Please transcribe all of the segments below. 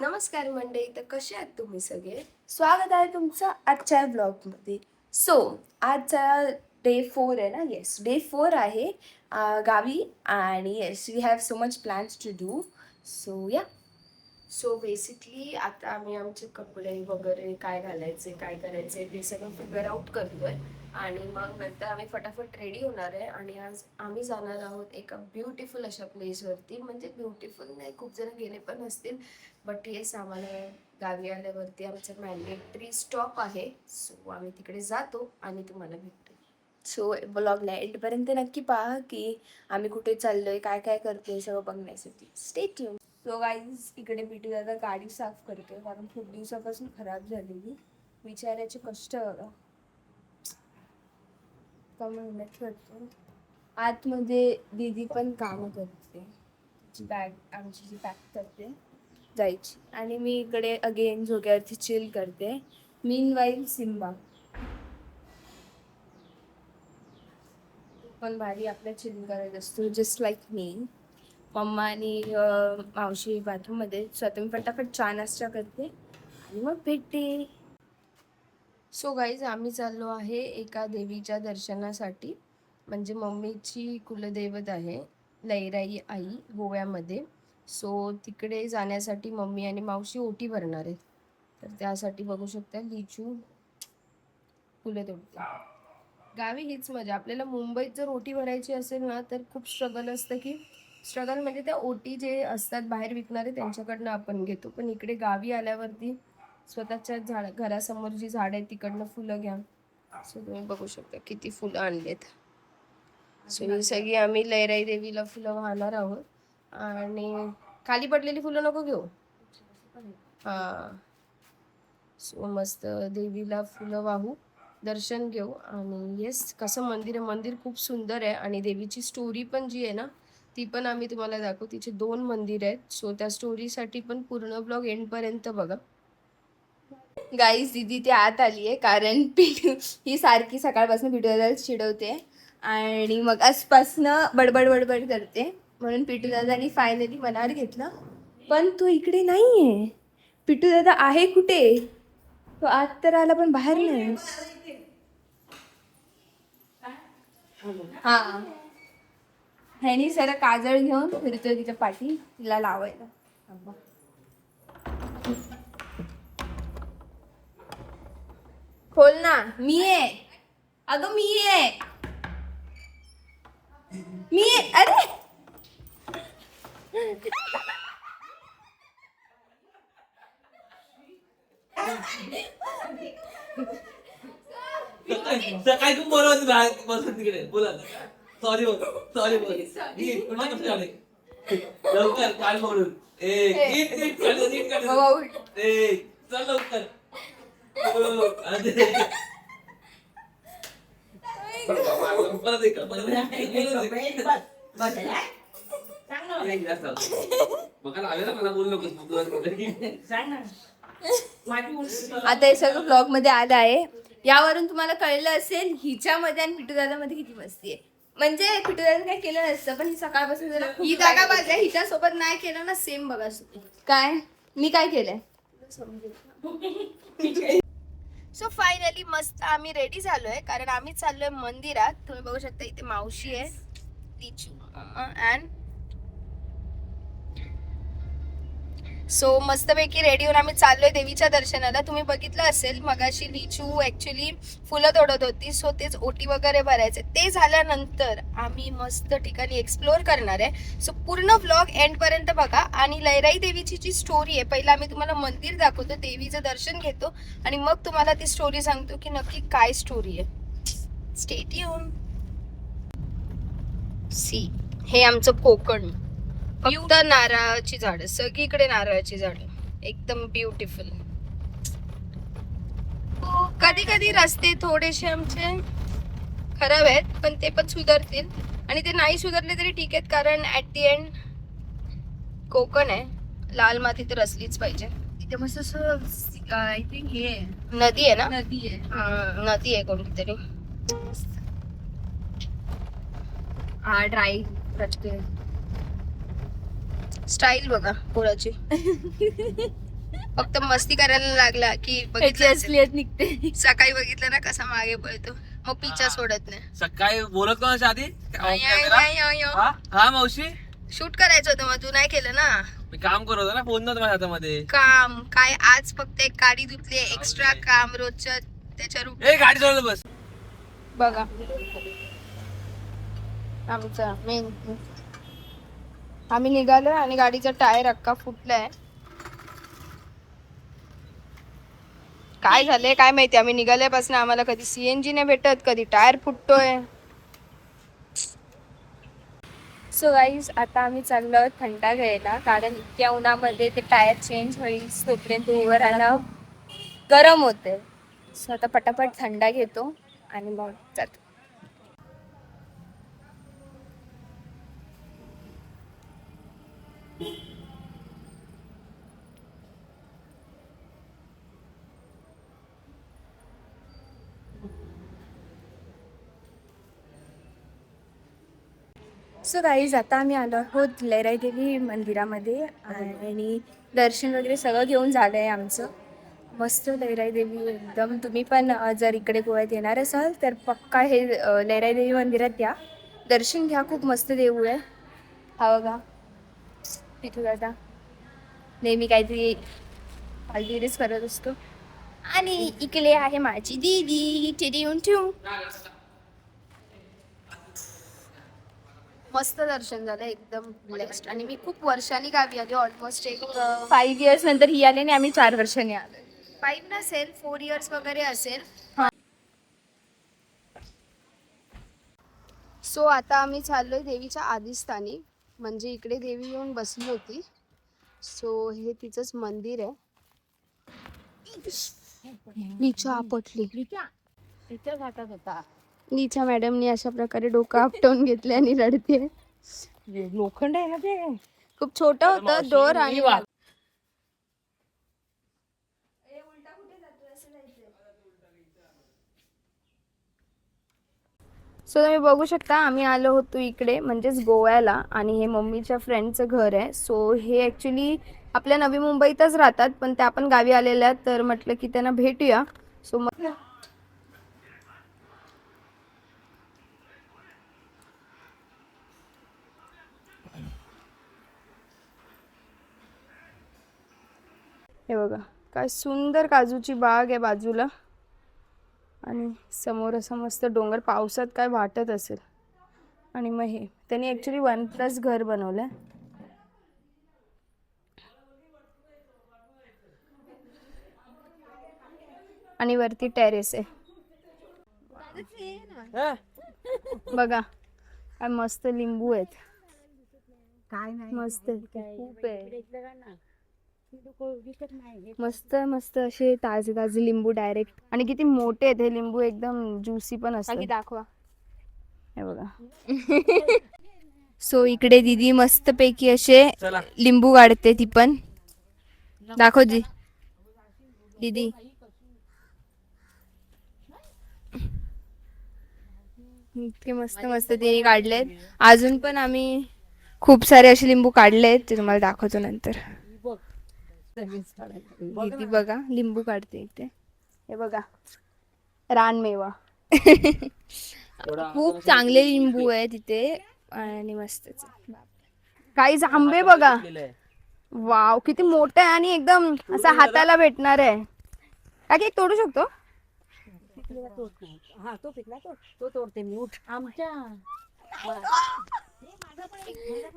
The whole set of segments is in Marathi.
नमस्कार मंडळी, तर कसे आहात तुम्ही सगळे? स्वागत आहे तुमचं आजच्या ब्लॉगमध्ये. सो आजचा डे 4 आहे ना. येस, डे 4 आहे गावी. आणि yes, we have so much plans to do. So yeah. So basically आता आम्ही आमचे कपडे वगैरे काय घालायचे, काय करायचे ते सगळं फिगर आउट करतोय. आणि मग नंतर आम्ही फटाफट रेडी होणार आहे. आणि आज आम्ही जाणार आहोत एका ब्युटिफुल अशा प्लेसवरती. म्हणजे ब्युटिफुल नाही, खूप जण गेले पण असतील, बट येस, आम्हाला गावी आल्यावरती आमचं मॅन्डेटरी स्टॉप आहे. सो आम्ही तिकडे जातो आणि तुम्हाला भेटतो. सो ब्लॉगला एंडपर्यंत नक्की पहा की आम्ही कुठे चाललोय, काय काय करतोय, सगळं बघण्यासाठी. Stay tune. सो गाईज, इकडे बिटू दादा गाडी साफ करतोय कारण खूप दिवसापासून खराब झालेली. विचारायचे कष्ट बघा. मेहनत करतो. आतमध्ये दीदी पण काम करते. बॅग आमची जी पॅक करते जायची. आणि मी इकडे अगेन झोक्यावरती चिल करते. मीनवाईल सिम्बा पण भारी आपल्या चिल करत असतो, जस्ट लाईक मी. मम्मा आणि मावशी बाथरूममध्ये. स्वतः मी फटाफट चहा नाश्ता करते आणि मग भेटते. सो गाईज, आम्ही चाललो आहे एका देवीच्या दर्शनासाठी. म्हणजे मम्मीची कुलदैवत आहे लैराई आई, गोव्यामध्ये. सो तिकडे जाण्यासाठी मम्मी आणि मावशी ओटी भरणार आहेत. तर त्यासाठी बघू शकता लिचू फुलं तोडते. गावी हीच मजा. आपल्याला मुंबईत जर ओटी भरायची असेल ना तर खूप स्ट्रगल असतं. की स्ट्रगल म्हणजे त्या ओटी जे असतात बाहेर विकणारे त्यांच्याकडनं आपण घेतो. पण इकडे गावी आल्यावरती स्वतःच्या घरासमोर जी झाड आहे तिकडनं फुलं घ्या. सो तुम्ही बघू शकता किती फुलं आणलेत. सो ही सगळी आम्ही लैराई देवीला फुलं वाहणार आहोत. आणि खाली पडलेली फुलं नको घेऊ. हा. सो मस्त देवीला फुलं वाहू, दर्शन घेऊ. आणि येस, कसं मंदिर आहे. मंदिर खूप सुंदर आहे. आणि देवीची स्टोरी पण जी आहे ना ती पण आम्ही तुम्हाला दाखवू. तिचे 2 मंदिर आहेत. सो त्या स्टोरीसाठी पण पूर्ण ब्लॉग एंडपर्यंत बघा. गाईस, दीदी ते आत आली आहे कारण पिठू ही सारखी सकाळपासून पिठू दादाला चिडवते आणि मग आजपासनं बडबड बडबड करते. म्हणून पिठू दादानी फायनली मनावर घेतलं. पण तो इकडे नाही आहे. पिठू दादा आहे कुठे? तो आत तर आला पण बाहेर नाही. हा, ह्यानी सर काजळ घेऊन फिरतोय तिच्या पाठी तिला लावायला. खोल ना. मी आहे. अगं मी आहे. मी आहे. अरे सकाळी तू बोलवत बसून तिकडे बोला. सॉरी बोल, सॉरी बोल. लवकर काल म्हणून चल लवकर. परत एक बघा आलेला मला बोलू नकोस. आता हे सगळं ब्लॉग मध्ये आलं आहे. यावरून तुम्हाला कळलं असेल हिच्यामध्ये आणि पिटू दादामध्ये किती मस्ती आहे. म्हणजे पिटू दादा काय केलं नसतं पण ही सकाळपासून जरा ही दागाबाज आहे. हिच्यासोबत नाही केलं ना सेम बघा. काय मी काय केलंय. सो फायनली मस्त आम्ही रेडी झालोय कारण आम्ही चाललोय मंदिरात. तुम्ही बघू शकता इथे मावशी आहे, लिचू अँड सो मस्तपैकी रेडी होऊन आम्ही चाललोय देवीच्या दर्शनाला. तुम्ही बघितलं असेल मगाशी लिचू ऍक्च्युली फुलं तोडत होती. सो तेच ओटी वगैरे भरायचे. ते झाल्यानंतर आम्ही मस्त ठिकाणी एक्सप्लोर करणार आहे. सो पूर्ण व्लॉग एंड पर्यंत बघा. आणि लैराई देवीची जी स्टोरी आहे, पहिला आम्ही तुम्हाला मंदिर दाखवतो, देवीचं दर्शन घेतो आणि मग तुम्हाला ती स्टोरी सांगतो की नक्की काय स्टोरी आहे. Stay tune. सी, हे आमचं कोकण. फक्त नारळाची झाड, सगळीकडे नारळाची झाड, एकदम ब्युटिफुल. कधी कधी रस्ते थोडेसे आमचे खराब आहेत पण ते पण सुधारतील. आणि ते नाही सुधारले तरी ठीक आहेत कारण ऍट दी एंड कोकण आहे. लाल माती तर असलीच पाहिजे. इथे मस्त आय थिंक हे नदी आहे ना. नदी आहे. नदी आहे कोणती तरी. हा ड्राई रचते स्टाईल बघा पोराची. फक्त मस्ती करायला लागला की त्याची बघितलं असेल. असलियत निघते. सकाळी बघितलं ना कसा मागे पळतो, मग पिच्छा सोडत नाही. सकाळी बोलत कोणाच्या आधी शूट हा मावशी करायचं होतं मग तू नाही केलं ना. मी काम करत होतो ना, फोन नव्हता माझ्या हातामध्ये. काम काय, आज फक्त एक गाडी धुतली, एक्स्ट्रा काम रोजच्या त्याच्या रूप. ए गाडी चालवलं बस. बघा आमचा मेन, आम्ही निघालो आणि गाडीचा टायर अख्खा फुटलाय. काय झालंय काय माहिती, आम्ही निघाल्यापासून आम्हाला कधी सीएनजी नाही भेटत, कधी टायर फुटतोय. सो गाईज आता आम्ही चाललो आहोत थंडा घ्यायला, कारण इतक्या उन्हामध्ये ते टायर चेंज होईल तोपर्यंत उभं राहणं गरम होते. सो आता पटापट थंडा घेतो आणि मग जातो. सो गाईज आता आम्ही आलो आहोत लहराई देवी मंदिरामध्ये आणि दर्शन वगैरे सगळं घेऊन झालं आहे आमचं. मस्त लहराई देवी एकदम. तुम्ही पण जर इकडे गोव्यात येणार असाल तर पक्का हे लहराई देवी मंदिरात या, दर्शन घ्या. खूप मस्त देऊळ आहे. हा बघा तिथून आता नेहमी काहीतरी फालतूगिरीच करत असतो. आणि इकडे आहे माझी दीदी, टिडी येऊन ठेवू. मस्त दर्शन झालं, एकदम ब्लेस्ड. आणि मी खूप वर्षांनी गावी आली, ऑलमोस्ट एक 5 इयर्स नंतर ही आले आणि आम्ही 4 वर्षांनी आलो. 5 नसेल, 4 इयर्स वगैरे असेल. सो आता आम्ही चाललोय देवीच्या आदिस्थानी, म्हणजे इकडे देवी येऊन बसली होती. सो हे तिचंच मंदिर आहे. नीचा आपटली, नीचा मॅडमनी अशा प्रकारे डोकं आपटवून घेतले आणि रडते. लोखंड आहे ना ते. खूप छोटं होतं डोर आणि सो तुम्ही बघू शकता आम्ही आलो होतो इकडे म्हणजेच गोव्याला, आणि हे मम्मीच्या फ्रेंडचं घर आहे. सो हे ॲक्च्युली आपल्या नवी मुंबईतच राहतात, पण त्या पण गावी आलेल्या आहेत, तर म्हटलं की त्यांना भेटूया. सो मग हे बघा काय सुंदर काजूची बाग आहे बाजूला, आणि समोर असं मस्त डोंगर. पावसात काय वाटत असेल. आणि मग हे त्यांनी ॲक्च्युली 1+ घर बनवलं आहे. आणि वरती टेरेस आहे. बघा काय मस्त लिंबू आहेत. मस्त खूप आहे. मस्त मस्त असे ताजे ताजे लिंबू डायरेक्ट, आणि किती मोठे आहेत हे लिंबू, एकदम ज्युसी पण असतात. दाखवा हे बघा. सो इकडे दीदी मस्त पैकी असे लिंबू काढते, ती पण दाखव दीदी. इतके मस्त मस्त तिने काढलेत. अजून पण आम्ही खूप सारे असे लिंबू काढलेत, ते तुम्हाला दाखवतो नंतर. दीदी बघा लिंबू काढते इथे. हे बघा रानमेवा. खूप चांगले लिंबू आहे तिथे आणि मस्तच. काही आंबे बघा, वाव किती मोठं आहे आणि एकदम असं हाताला भेटणार आहे. काय एक तोडू शकतो.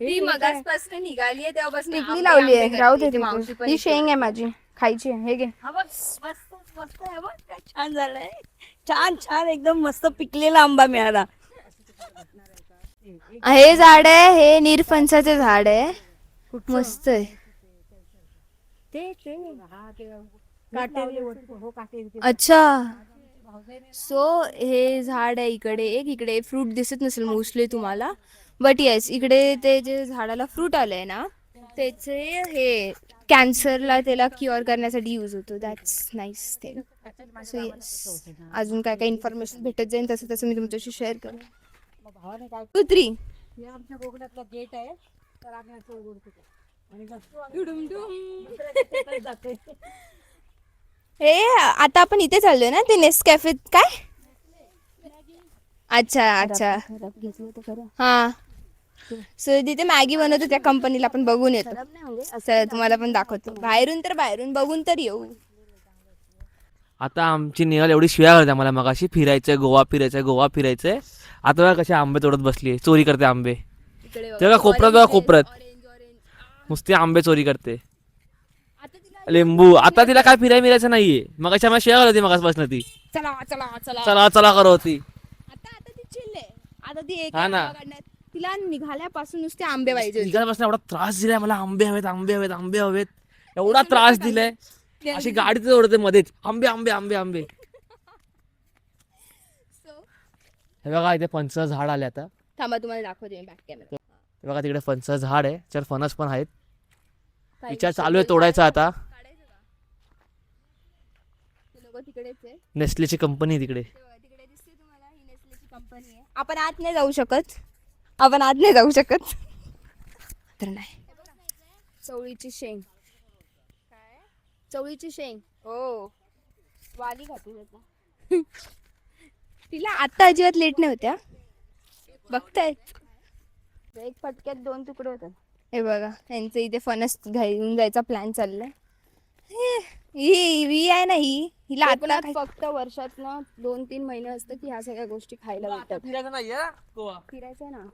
ती मगासपासून निघाली आहे तेव्हापासून टिकली लावली आहे. राहू दे, ही शेंग आहे माझी, खायची आहे. हे घे. छान झालंय, छान छान एकदम मस्त पिकलेला आंबा मिळाला. हे झाड आहे, हे निरफणसाचे झाड आहे. मस्त आहे. अच्छा. सो हे झाड आहे इकडे एक. इकडे फ्रूट दिसत नसेल मोस्टली तुम्हाला, बट येस इकडे ते जे झाडाला फ्रूट आलंय ना, त्याचे हे कॅन्सरला त्याला क्युअर करण्यासाठी यूज होतो. That's nice thing. So yes अजून काय काय इन्फॉर्मेशन भेटत जाईल तसं तसं मी तुमच्याशी शेअर करेन. 2, 3 आमच्या कोकणातला गेट आहे, तर आम्ही असं उघडतो. हे आता आपण इथे चाललोय ना ते नेस्कॅफे काय अच्छा अच्छा हा सो तिथे मॅगी बनवतो त्या कंपनीला आपण बघून येतो असं तुम्हाला पण दाखवतो बाहेरून तर बाहेरून बघून तर येऊ. आता आमची निहाल एवढी शिव्या करते आम्हाला मगाशी फिरायचंय गोवा फिरायचंय गोवा फिरायचंय. आता बघा कसे आंबे तोडत बसली चोरी करते आंबे. तेव्हा कोपऱ्यात बघा कोपऱ्यात नुसते आंबे चोरी करते. लिंबू आता तिला काय फिरायला मिळायचं नाहीये मग आम्हाला शिव्या करत होती मगासपासून ती चला चला चला चला चला करत होती. आता ती चिल आहे आता ती एक हा ना. तिला निघाल्यापासून नुसते आंबे पाहिजे होते. निघाल्यापासून एवढा त्रास दिलाय मला आंबे हवेत आंबे हवेत आंबे हवेत एवढा त्रास दिलाय. अशी गाडी तर ओढते मध्येच आंबे आंबे आंबे आंबे. हे बघा इथे फणसाचं झाड आले आता. थांबा तुम्हाला दाखवते मी बॅक कॅमेरा. हे बघा तिकडे फणसाचं झाड आहे त्याच्यावर फणस पण आहेत. विचार चालू आहे तोडायचा आता. तिकडेच आहे नेस्लेची कंपनी तिकडे. तिकडे दिसते तुम्हाला ही नेस्लेची कंपनी आहे. आपण आत नाही जाऊ शकत तर नाही. चवळीची शेंग चवळीची शेंग हो वाली खाते त्याचा. तिला आता अजिबात लेट नाही होत्या बघताय एक फटक्यात 2 तुकडे होतात. हे बघा यांचं इथे फणस घेऊन जायचा प्लॅन चाललाय. ही आहे ना हिला आता फक्त वर्षातनं 2-3 महिने असतं की ह्या सगळ्या गोष्टी खायला भेटतात. फिरायचं नाही फिरायचं ना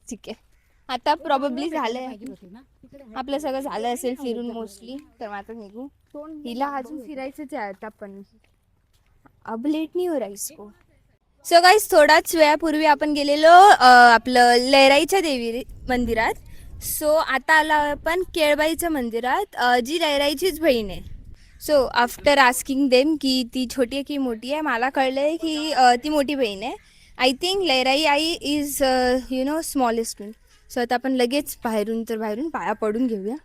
ठीक आहे. आता प्रॉबेबली झालंय आपलं सगळं झालं असेल फिरून मोस्टली तर आता निघू. हिला अजून फिरायचंच आहे आता पण अब लेट नाही हो रहा इसको. सो गाईस थोडाच वेळापूर्वी आपण गेलेलो आपलं लहराईच्या देवी मंदिरात. सो आता आला आपण केळबाईच्या मंदिरात जी लहराईचीच बहीण आहे. सो आफ्टर आस्किंग देम की ती छोटी आहे की मोठी आहे मला कळलंय की ती मोठी बहीण आहे. I think Lairai I is smallest one. So आता आपण लगेच बाहेरून पाया पडून घेऊया.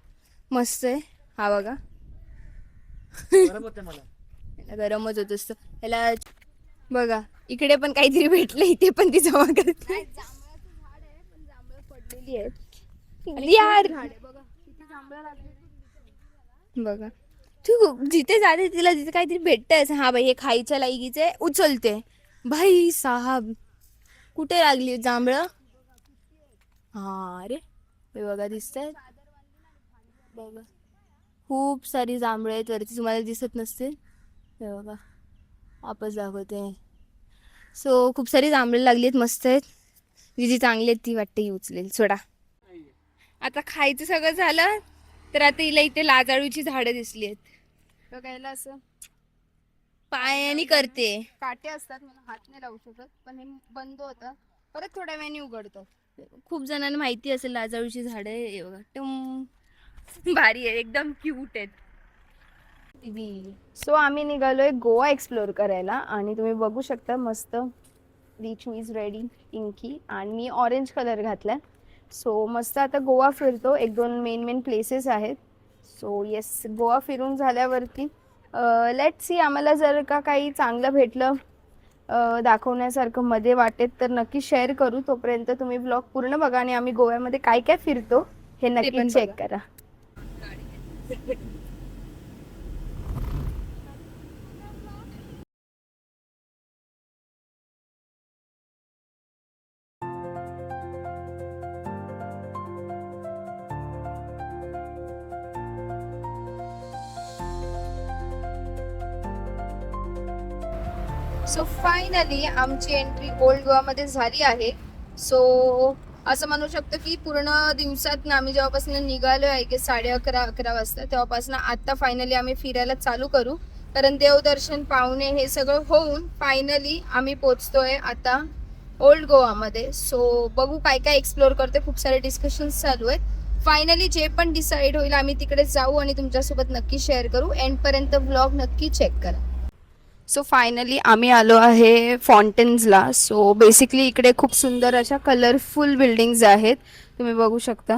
मस्त आहे हा बघा. गरमच होत असतं ह्याला. बघा इकडे पण काहीतरी भेटलं इथे पण ती जमा करते. पडलेली आहेत यार. बघा तू जिथे जाते तिला तिथे काहीतरी भेटतंय. हा बाई हे खायच्या लायकीचे उचलते भाई साहब. कुठे लागली जांभळं. हा अरे हे बघा दिसतंय बघा खूप सारी जांभळं आहेत वरती तुम्हाला दिसत नसतील. हे बघा वापस दाखवते. सो खूप सारी जांभळं लागली आहेत मस्त आहेत. जी चांगली आहेत ती वाटते ही उचलेल सोडा. आता खायचं सगळं झालं तर आता हिला इथे लाजाळूची झाडं दिसली आहेत बघायला. असं पायाने करते काटे असतात मला हात नाही लावू शकत पण हे बंद होतं परत थोड्या वेळाने उघडतं. खूप जणांना माहिती असेल लाजाळूची झाडं आहे बघा टम भारी आहे एकदम क्यूट आहेत. सो आम्ही निघालोय गोवा एक्सप्लोर करायला आणि तुम्ही बघू शकता मस्त रिचू इज रेडी पिंकी आणि मी ऑरेंज कलर घातलाय. सो मस्त आता गोवा फिरतो. 1-2 मेन प्लेसेस आहेत. सो येस गोवा फिरून झाल्यावरती लेट सी आम्हाला जर का काही चांगलं भेटलं दाखवण्यासारखं मध्ये वाटेत तर नक्की शेअर करू. तोपर्यंत तुम्ही ब्लॉग पूर्ण बघा आणि आम्ही गोव्यामध्ये काय काय फिरतो हे नक्की चेक करा. सो फायनली आमची एंट्री ओल्ड गोवामध्ये झाली आहे. सो असं म्हणू शकतो की पूर्ण दिवसात आम्ही जेव्हापासून निघालो आहे की 11:30 वाजता तेव्हापासून आता फायनली आम्ही फिरायला चालू करू. कारण देवदर्शन पाहुणे हे सगळं होऊन फायनली आम्ही पोचतोय आता ओल्ड गोवामध्ये. सो बघू काय काय एक्सप्लोर करतोय. खूप सारे डिस्कशन्स चालू आहेत. फायनली जे पण डिसाईड होईल आम्ही तिकडे जाऊ आणि तुमच्यासोबत नक्की शेअर करू. एंडपर्यंत ब्लॉग नक्की चेक करा. सो फायनली आम्ही आलो आहे फाउंटेन्सला. सो बेसिकली इकडे खूप सुंदर अशा कलरफुल बिल्डिंग्स आहेत तुम्ही बघू शकता.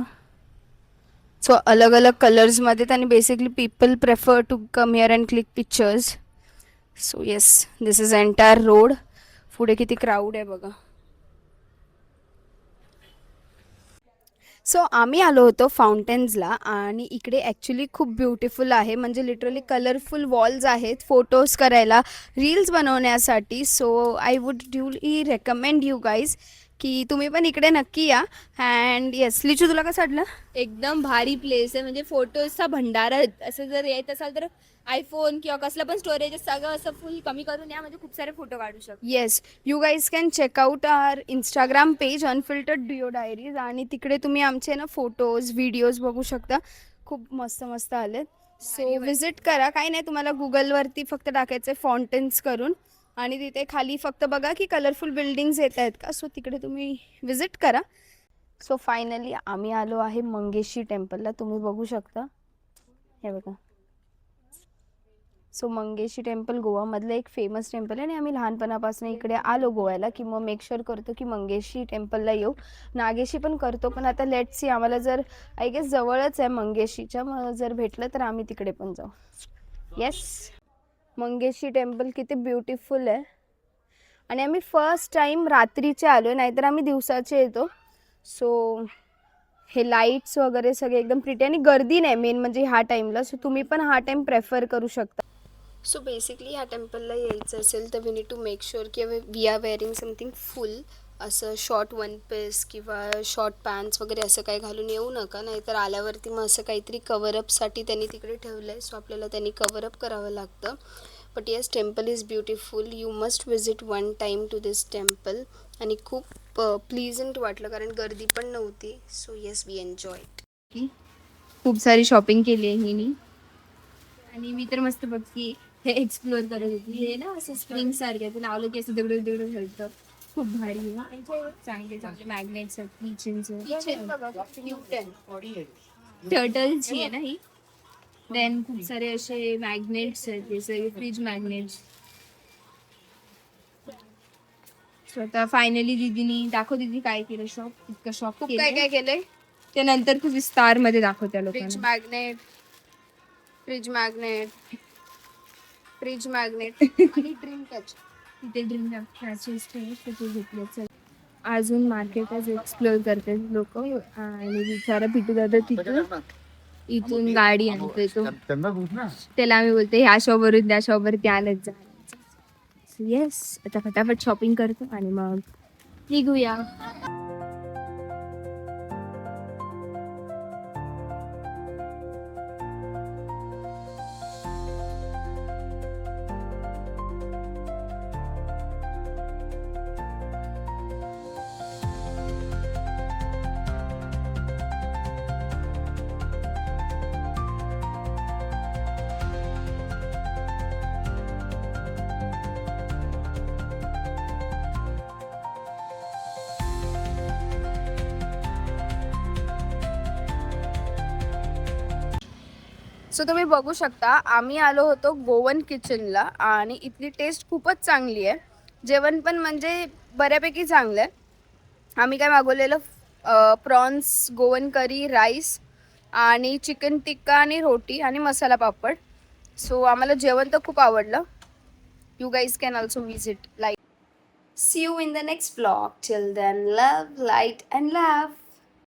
सो अलग अलग कलर्समध्ये आणि basically people prefer to come here and click pictures. So yes this is entire road. पुढे किती क्राऊड आहे बघा. सो आम्ही आलो होतो फाउंटेन्सला आणि इकडे ॲक्च्युली खूप ब्युटिफुल आहे, म्हणजे लिटरली कलरफुल वॉल्स आहेत फोटोज करायला, रील्स बनवण्यासाठी. So I would duly recommend you guys की तुम्ही पण इकडे नक्की या. अँड येस, लिचू तुला कसं वाटलं? एकदम भारी प्लेस आहे, म्हणजे फोटोजचा भंडारा. असं जर येत असाल तर आयफोन किंवा कसलं पण स्टोरेज सगळं असं फुल कमी करून या, म्हणजे खूप सारे फोटो काढू शकतो. Yes, you guys can check out our Instagram page unfiltered duo diaries, आणि तिकडे तुम्ही आमचे ना फोटोज व्हिडिओज बघू शकता. खूप मस्त मस्त आलेत. सो विजिट करा. काही नाही, तुम्हाला गुगलवरती फक्त टाकायचं आहे फाउंटेन्स करून, आणि तिथे खाली फक्त बघा की कलरफुल बिल्डिंग्स येत आहेत का. सो तिकडे तुम्ही विजिट करा. सो फायनली आम्ही आलो आहे मंगेशी टेम्पलला. तुम्ही बघू शकता, हे बघा. सो मंगेशी टेम्पल गोवामधलं एक फेमस टेम्पल आहे, आणि आम्ही लहानपणापासून इकडे आलो गोव्याला की मग मेक शुअर करतो की मंगेशी टेम्पलला येऊ. नागेशी पण करतो, पण आता लेट सी, आम्हाला जर आय गेस जवळच आहे मंगेशीच्या, मग जर भेटलं तर आम्ही तिकडे पण जाऊ. येस, मंगेशी टेम्पल किती ब्युटिफुल आहे. आणि आम्ही फर्स्ट टाईम रात्रीचे आलो आहे, नाहीतर आम्ही दिवसाचे येतो. सो हे लाईट्स वगैरे सगळे एकदम प्रिटी, आणि गर्दी नाही मेन म्हणजे ह्या टाईमला. सो तुम्ही पण हा टाईम प्रेफर करू शकता. सो बेसिकली ह्या टेम्पलला यायचं असेल तर we need to make sure की we are wearing something full, असं शॉर्ट वन पीस किंवा शॉर्ट पॅन्ट्स वगैरे असं काही घालून येऊ नका, नाहीतर आल्यावरती मग असं काहीतरी कवरअपसाठी त्यांनी तिकडे ठेवलं आहे. सो आपल्याला त्यांनी कवरअप करावं लागतं. But yes, temple is beautiful. You must visit one time to this temple. आणि खूप प्लीजंट वाटलं कारण गर्दी पण नव्हती. So yes, we enjoyed. खूप सारी शॉपिंग केली आहे हिनी, आणि मी तर मस्त बघती हे एक्सप्लोअर करत होती. हे ना असं स्प्रिंग सारखे ते लावलं की असं तिकडे तिकडे घालतं. खूप भारी आहे. चांगले चांगले मॅग्नेट्स आहेत, टर्टलची आहे ना ही. देन खूप सारे असे मॅग्नेट्स आहेत, हे सगळे फ्रीज मॅग्नेट्स. स्वतः फायनली दीदीनी दाखव, दीदी काय केलं शॉप, इतकं शॉप खूप काय काय केलंय. ते नंतर खूप विस्तार मध्ये दाखवत्या फ्रीज लोकांना. Magnet, fridge magnet, fridge magnet आणि ड्रीम कॅच. तिथे ड्रीम कॅचेस तिथे घेतले. अजून मार्केटच एक्सप्लोअर करते लोक, आणि विचारा पिटू दादा तिथून इथून गाडी आणतोय तो, त्याला आम्ही बोलते ह्या शॉपवरून त्या शॉपवर त्यानंच जायचं. येस, आता फटाफट शॉपिंग करतो आणि मग निघूया. सो तुम्ही बघू शकता आम्ही आलो होतो गोवन किचनला, आणि इथली टेस्ट खूपच चांगली आहे. जेवण पण म्हणजे बऱ्यापैकी चांगलं आहे. आम्ही काय मागवलेलं, प्रॉन्स, गोवन करी, राईस आणि चिकन टिक्का आणि रोटी आणि मसाला पापड. सो आम्हाला जेवण तर खूप आवडलं. You guys can also visit. Like, see you in the next blog. Till then, love, light and लाव्ह.